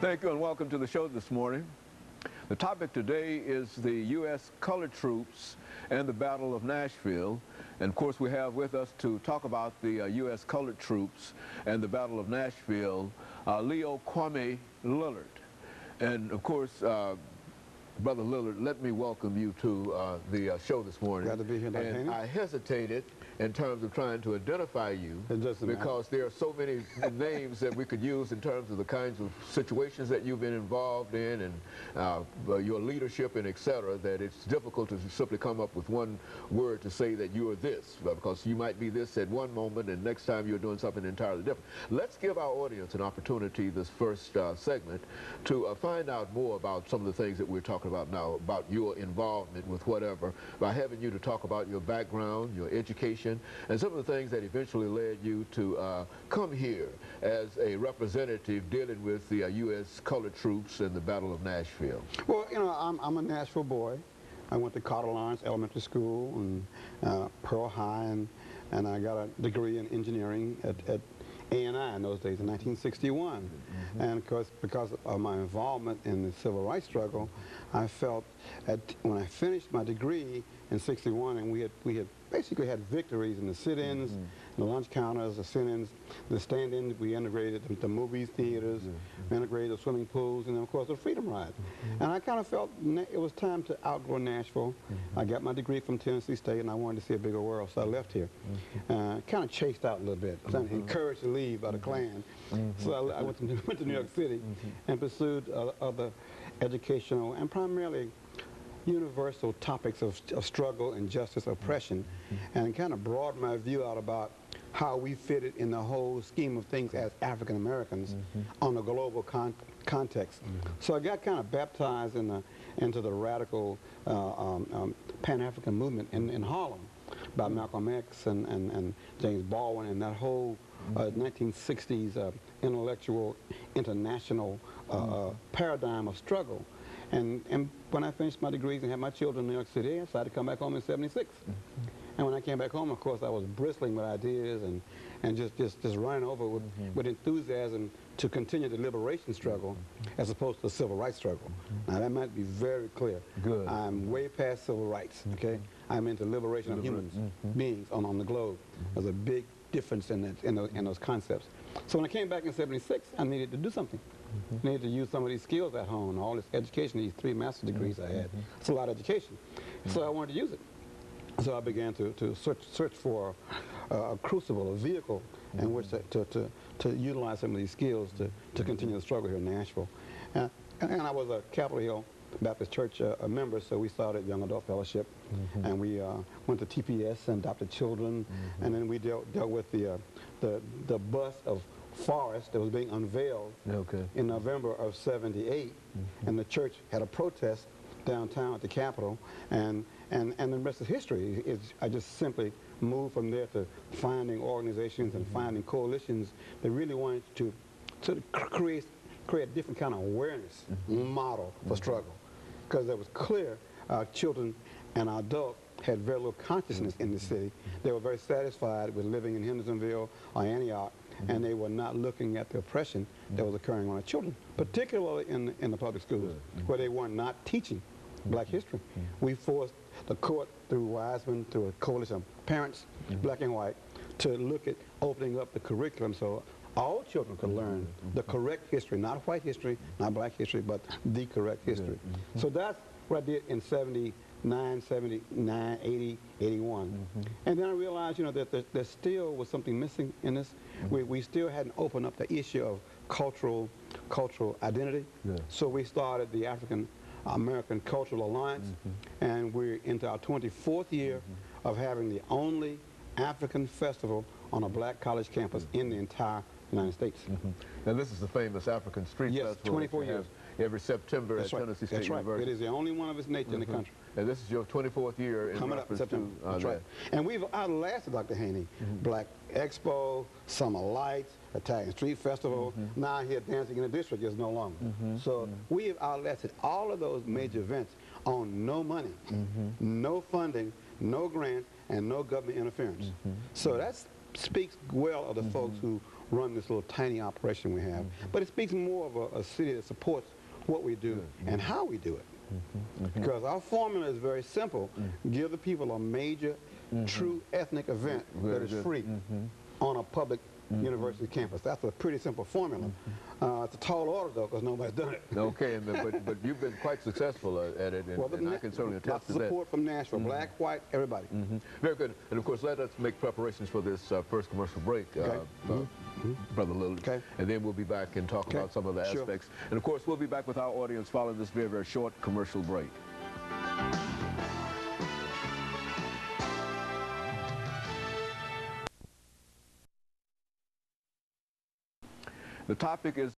Thank you and welcome to the show this morning. The topic today is the U.S. colored troops and the Battle of Nashville. And of course we have with us to talk about the U.S. colored troops and the Battle of Nashville, Leo Kwame Lillard. And of course, Brother Lillard, let me welcome you to the show this morning. Glad to be here, Dr. And Haney. I hesitated in terms of trying to identify you because there are so many names that we could use in terms of the kinds of situations that you've been involved in and your leadership and et cetera, that it's difficult to simply come up with one word to say that you are this, because you might be this at one moment and next time you're doing something entirely different. Let's give our audience an opportunity this first segment to find out more about some of the things that we're talking about now, about your involvement with whatever, by having you to talk about your background, your education, and some of the things that eventually led you to come here as a representative dealing with the U.S. colored troops and the Battle of Nashville. Well, you know, I'm a Nashville boy. I went to Carter Lawrence Elementary School and Pearl High, and I got a degree in engineering at A&I in those days in 1961. And of course, because of my involvement in the civil rights struggle, I felt when I finished my degree in '61, and we had basically had victories in the sit-ins, the lunch counters, the sit-ins, the stand-ins. We integrated the movie theaters, we integrated the swimming pools, and then of course the Freedom Ride. And I kind of felt it was time to outgrow Nashville. I got my degree from Tennessee State, and I wanted to see a bigger world, so I left here. Kind of chased out a little bit, encouraged to leave by the Klan. So I went to New York City and pursued other educational and primarily universal topics of struggle, injustice, oppression, and kind of broadened my view out about how we fitted in the whole scheme of things as African Americans on a global context. So I got kind of baptized into the radical Pan-African movement in Harlem by Malcolm X and James Baldwin and that whole 1960s intellectual international paradigm of struggle. And when I finished my degrees and had my children in New York City, I decided to come back home in '76. And when I came back home, of course, I was bristling with ideas and just running over with enthusiasm to continue the liberation struggle as opposed to the civil rights struggle. Now, that might be very clear. Good. I'm way past civil rights, okay? I'm into liberation of human beings on the globe. There's a big difference in those concepts. So when I came back in '76, I needed to do something. I needed to use some of these skills at home, all this education, these 3 master's degrees I had. It's a lot of education. So I wanted to use it. So I began to search for a crucible, a vehicle in which to utilize some of these skills to continue the struggle here in Nashville. And I was a Capitol Hill Baptist Church member, so we started Young Adult Fellowship, and we went to TPS and adopted children, and then we dealt with the bust of Forrest that was being unveiled in November of '78, and the church had a protest downtown at the Capitol, and the rest of history. I just simply moved from there to finding organizations and finding coalitions that really wanted to create a different kind of awareness model for struggle, because it was clear our children and our adults had very little consciousness in the city. They were very satisfied with living in Hendersonville or Antioch, and they were not looking at the oppression that was occurring on our children, particularly in the public schools, where they were not teaching black history. We forced the court, through Wiseman, through a coalition of parents, black and white, to look at opening up the curriculum so all children could learn the correct history, not white history, not black history, but the correct history. So that's what I did in '79, '79, '80, '81. And then I realized, you know, that there still was something missing in this. We still hadn't opened up the issue of cultural identity. So we started the African American Cultural Alliance, and we're into our 24th year of having the only African festival on a black college campus in the entire United States. Now this is the famous African Street Festival. Yes, 24 years. Every September at Tennessee State University. It is the only one of its nature in the country. And this is your 24th year in coming up in September. That's right. And we've outlasted, Dr. Haney. Black Expo, Summer Lights, Italian Street Festival. Now here Dancing in the District is no longer. So we have outlasted all of those major events on no money, no funding, no grants, and no government interference. So that speaks well of the folks who run this little tiny operation we have. But it speaks more of a city that supports what we do and how we do it. Because our formula is very simple. Give the people a major, true ethnic event that is free on a public university campus. That's a pretty simple formula. It's a tall order, though, because nobody's done it. Okay, but you've been quite successful at it, and I can certainly attest to that. Lots of support from Nashville, black, white, everybody. Very good. And of course, let us make preparations for this first commercial break, Brother Lillard. Okay. And then we'll be back and talk about some of the aspects. And of course, we'll be back with our audience following this very, very short commercial break. The topic is